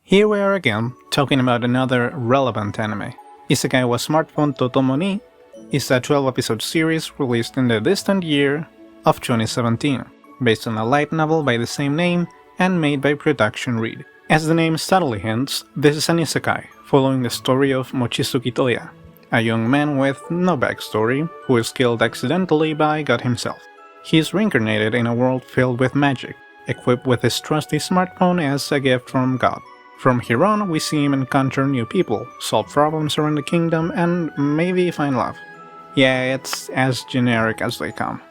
Here we are again, talking about another relevant anime. Isekai wa Smartphone to Tomo ni is a 12-episode series released in the distant year of 2017, based on a light novel by the same name and made by Production Read. As the name subtly hints, this is an isekai, following the story of Mochizuki Toya, a young man with no backstory who is killed accidentally by God himself. He is reincarnated in a world filled with magic, equipped with his trusty smartphone as a gift from God. From here on, we see him encounter new people, solve problems around the kingdom, and maybe find love. Yeah, it's as generic as they come.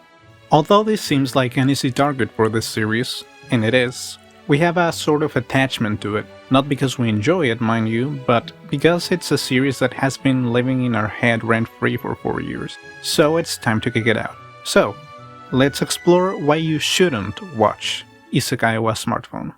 Although this seems like an easy target for this series, and it is, we have a sort of attachment to it, not because we enjoy it, mind you, but because it's a series that has been living in our head rent-free for 4 years, so it's time to kick it out. So, let's explore why you shouldn't watch Isekai wa Smartphone.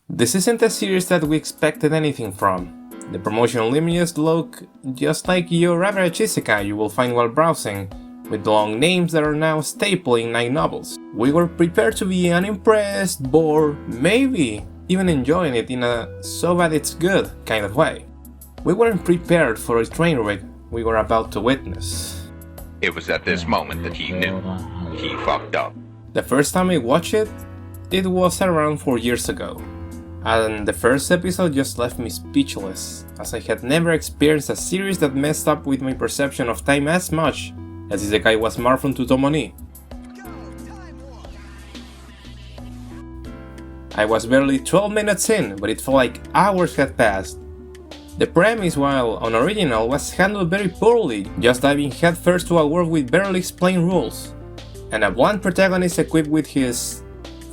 This isn't a series that we expected anything from. The promotional images look just like your average isekai you will find while browsing, with long names that are now a staple in light novels. We were prepared to be unimpressed, bored, maybe even enjoying it in a so bad it's good kind of way. We weren't prepared for a train wreck we were about to witness. It was at this moment that he knew. He fucked up. The first time I watched it, it was around 4 years ago. And the first episode just left me speechless, as I had never experienced a series that messed up with my perception of time as much as Isekai wa Smartphone to Tomo ni. I was barely 12 minutes in, but it felt like hours had passed. The premise, while unoriginal, was handled very poorly, just diving headfirst to a world with barely explained rules, and a blunt protagonist equipped with his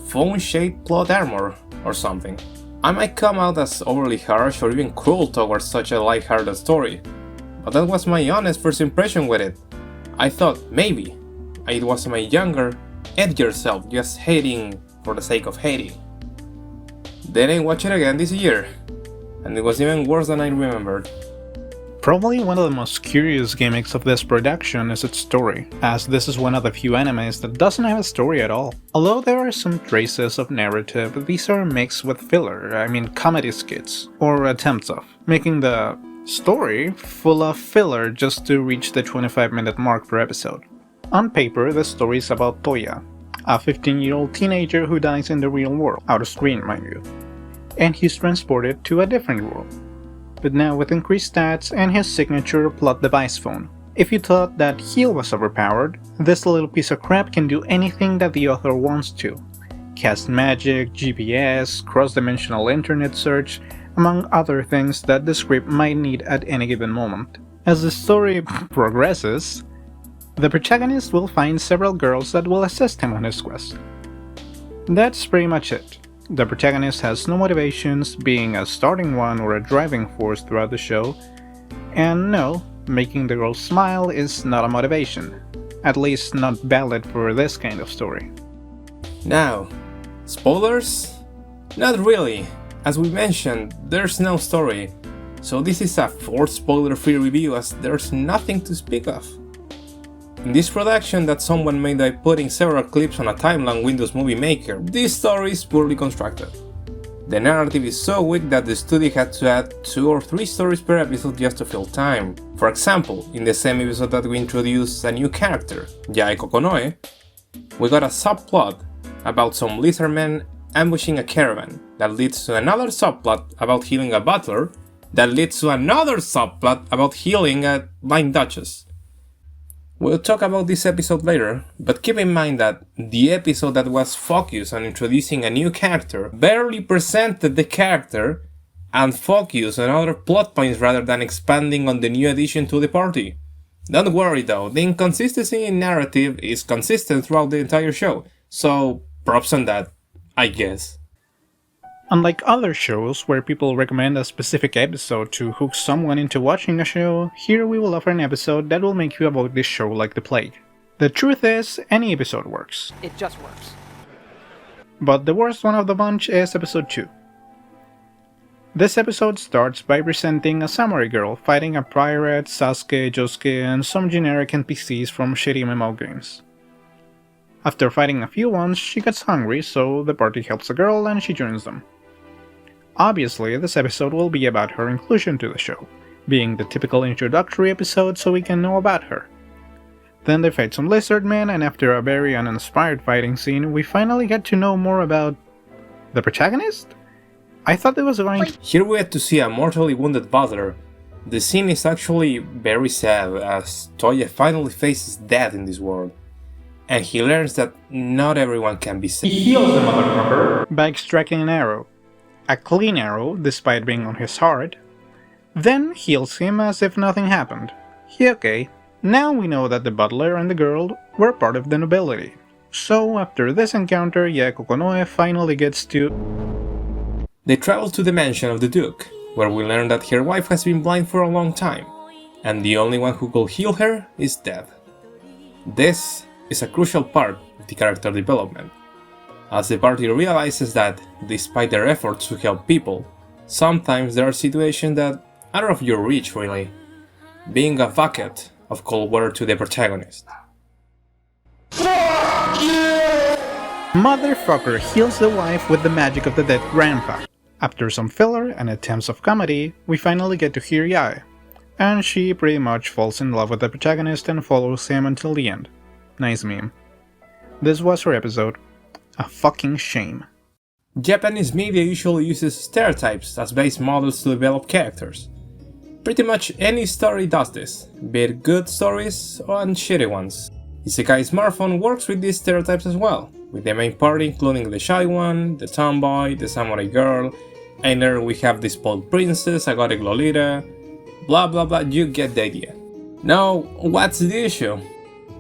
phone-shaped plot armor or something. I might come out as overly harsh or even cruel towards such a lighthearted story, but that was my honest first impression with it. I thought maybe it was my younger, edgier self just hating for the sake of hating. Then I watched it again this year, and it was even worse than I remembered. Probably one of the most curious gimmicks of this production is its story, as this is one of the few animes that doesn't have a story at all. Although there are some traces of narrative, these are mixed with filler, comedy skits, or attempts of, making the story full of filler just to reach the 25-minute mark per episode. On paper, the story is about Toya, a 15-year-old teenager who dies in the real world, out of screen mind you, and he's transported to a different world, but now with increased stats and his signature plot device phone. If you thought that Heal was overpowered, this little piece of crap can do anything that the author wants to. Cast magic, GPS, cross-dimensional internet search, among other things that the script might need at any given moment. As the story progresses, the protagonist will find several girls that will assist him on his quest. That's pretty much it. The protagonist has no motivations, being a starting one or a driving force throughout the show, and no, making the girl smile is not a motivation, at least not valid for this kind of story. Now, spoilers? Not really. As we mentioned, there's no story, so this is a forced spoiler-free review as there's nothing to speak of. In this production that someone made by putting several clips on a timeline Windows Movie Maker, this story is poorly constructed. The narrative is so weak that the studio had to add 2 or 3 stories per episode just to fill time. For example, in the same episode that we introduced a new character, Yae Kokonoe, we got a subplot about some lizardmen ambushing a caravan that leads to another subplot about healing a butler that leads to another subplot about healing a blind duchess. We'll talk about this episode later, but keep in mind that the episode that was focused on introducing a new character barely presented the character and focused on other plot points rather than expanding on the new addition to the party. Don't worry though, the inconsistency in narrative is consistent throughout the entire show, so props on that, I guess. Unlike other shows where people recommend a specific episode to hook someone into watching a show, here we will offer an episode that will make you avoid this show like the plague. The truth is, any episode works. It just works. But the worst one of the bunch is episode 2. This episode starts by presenting a samurai girl fighting a pirate, Sasuke, Josuke, and some generic NPCs from shitty MMO games. After fighting a few ones, she gets hungry, so the party helps the girl and she joins them. Obviously, this episode will be about her inclusion to the show, being the typical introductory episode so we can know about her. Then they fight some lizard men, and after a very uninspired fighting scene, we finally get to know more about the protagonist? I thought it was going to... Here we get to see a mortally wounded Butler. The scene is actually very sad as Toya finally faces death in this world, and he learns that not everyone can be saved. He heals the motherfucker by extracting an arrow. A clean arrow, despite being on his heart. Then heals him as if nothing happened. Okay, now we know that the butler and the girl were part of the nobility. So after this encounter, Yaeko Konoe finally gets to... They travel to the mansion of the Duke, where we learn that her wife has been blind for a long time, and the only one who could heal her is death. This is a crucial part of the character development, as the party realizes that, despite their efforts to help people, sometimes there are situations that are out of your reach really, being a bucket of cold water to the protagonist. Motherfucker heals the wife with the magic of the dead grandpa. After some filler and attempts of comedy, we finally get to hear Yae, and she pretty much falls in love with the protagonist and follows him until the end. Nice meme. This was her episode. A fucking shame. Japanese media usually uses stereotypes as base models to develop characters. Pretty much any story does this, be it good stories or shitty ones. Isekai Smartphone works with these stereotypes as well, with the main party including the shy one, the tomboy, the samurai girl, and there we have the spoiled princess, a gothic Lolita, blah blah blah, you get the idea. Now, what's the issue?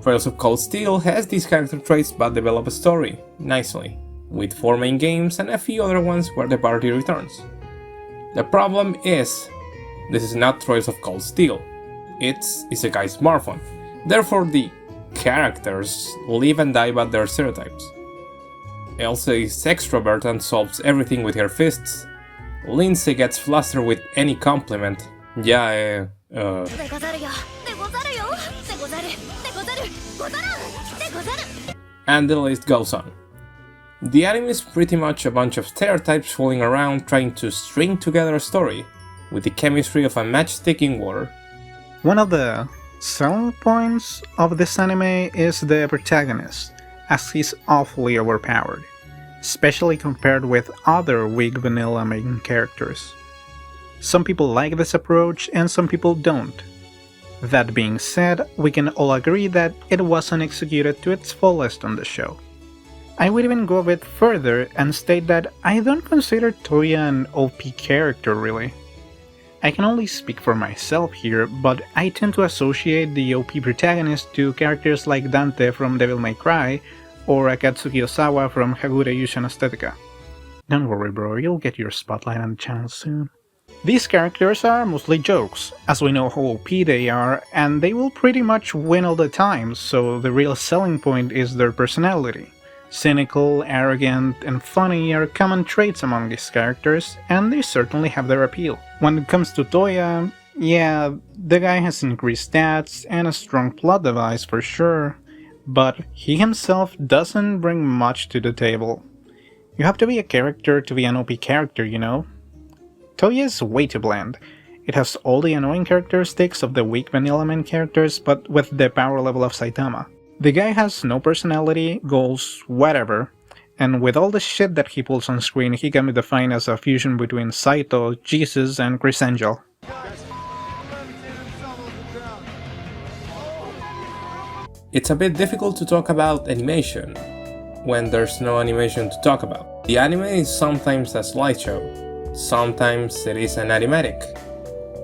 Trails of Cold Steel has these character traits but develop a story, nicely, with 4 main games and a few other ones where the party returns. The problem is, this is not Trails of Cold Steel, it's Isekai Smartphone, therefore the characters live and die by their stereotypes. Elsa is extrovert and solves everything with her fists. Lindsay gets flustered with any compliment. And the list goes on. The anime is pretty much a bunch of stereotypes fooling around trying to string together a story, with the chemistry of a matchstick in water. One of the selling points of this anime is the protagonist, as he's awfully overpowered, especially compared with other weak vanilla main characters. Some people like this approach and some people don't. That being said, we can all agree that it wasn't executed to its fullest on the show. I would even go a bit further and state that I don't consider Toya an OP character really. I can only speak for myself here, but I tend to associate the OP protagonist to characters like Dante from Devil May Cry or Akatsuki Osawa from Hagure Yushan Aesthetica. Don't worry bro, you'll get your spotlight on the channel soon. These characters are mostly jokes, as we know how OP they are, and they will pretty much win all the time, so the real selling point is their personality. Cynical, arrogant, and funny are common traits among these characters, and they certainly have their appeal. When it comes to Toya, yeah, the guy has increased stats and a strong plot device for sure, but he himself doesn't bring much to the table. You have to be a character to be an OP character, you know? Toya is way too bland. It has all the annoying characteristics of the weak vanilla main characters, but with the power level of Saitama. The guy has no personality, goals, whatever, and with all the shit that he pulls on screen, he can be defined as a fusion between Saito, Jesus, and Chris Angel. It's a bit difficult to talk about animation when there's no animation to talk about. The anime is sometimes a slideshow, sometimes it is an animatic,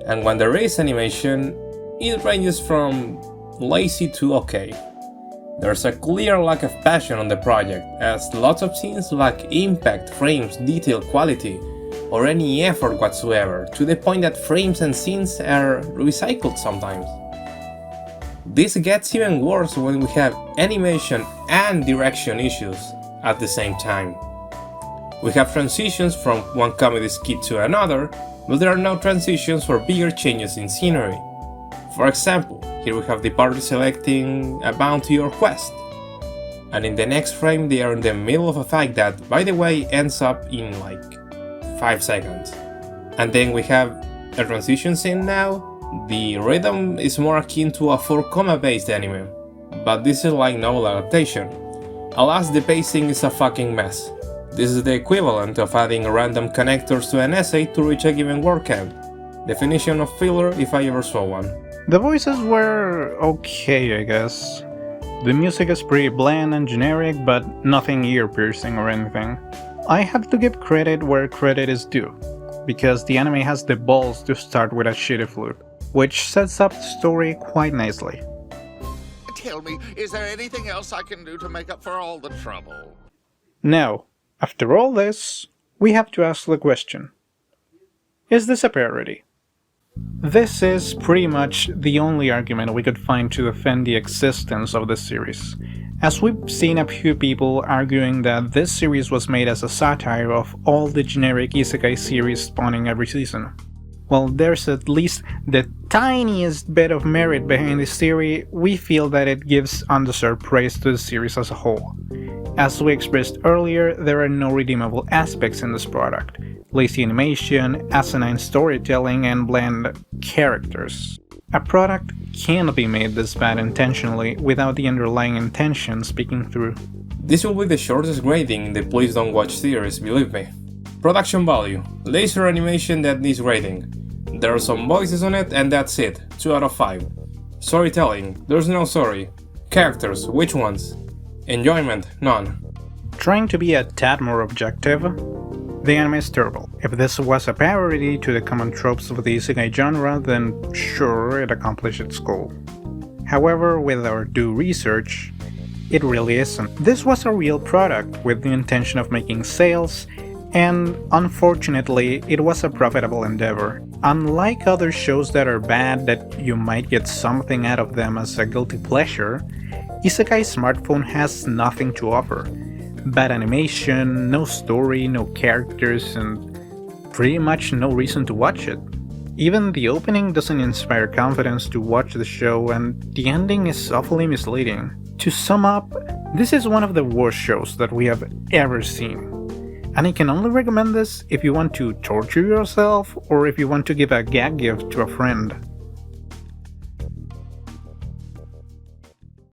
and when there is animation, it ranges from lazy to okay. There's a clear lack of passion on the project, as lots of scenes lack impact, frames, detail, quality, or any effort whatsoever, to the point that frames and scenes are recycled sometimes. This gets even worse when we have animation and direction issues at the same time. We have transitions from one comedy skit to another, but there are no transitions for bigger changes in scenery. For example, here we have the party selecting a bounty or quest, and in the next frame they are in the middle of a fight that, by the way, ends up in like 5 seconds. And then we have a transition scene now. The rhythm is more akin to a 4 based anime, but this is like novel adaptation. Alas, the pacing is a fucking mess. This is the equivalent of adding random connectors to an essay to reach a given word count. Definition of filler if I ever saw one. The voices were okay, I guess. The music is pretty bland and generic, but nothing ear-piercing or anything. I have to give credit where credit is due, because the anime has the balls to start with a shitty flute, which sets up the story quite nicely. Tell me, is there anything else I can do to make up for all the trouble? Now, after all this, we have to ask the question: is this a parody? This is pretty much the only argument we could find to defend the existence of this series, as we've seen a few people arguing that this series was made as a satire of all the generic isekai series spawning every season. While there's at least the tiniest bit of merit behind this theory, we feel that it gives undeserved praise to the series as a whole. As we expressed earlier, there are no redeemable aspects in this product: lazy animation, asinine storytelling, and bland characters. A product can't be made this bad intentionally without the underlying intention speaking through. This will be the shortest grading in the Please Don't Watch series, believe me. Production value: laser animation that needs grading. There are some voices on it and that's it, 2 out of 5. Storytelling: there's no story. Characters: which ones? Enjoyment: none. Trying to be a tad more objective, the anime is terrible. If this was a parody to the common tropes of the isekai genre, then sure, it accomplished its goal. However, with our due research, it really isn't. This was a real product with the intention of making sales, and unfortunately, it was a profitable endeavor. Unlike other shows that are bad that you might get something out of them as a guilty pleasure, Isekai Smartphone has nothing to offer. Bad animation, no story, no characters, and pretty much no reason to watch it. Even the opening doesn't inspire confidence to watch the show, and the ending is awfully misleading. To sum up, this is one of the worst shows that we have ever seen. And I can only recommend this if you want to torture yourself or if you want to give a gag gift to a friend.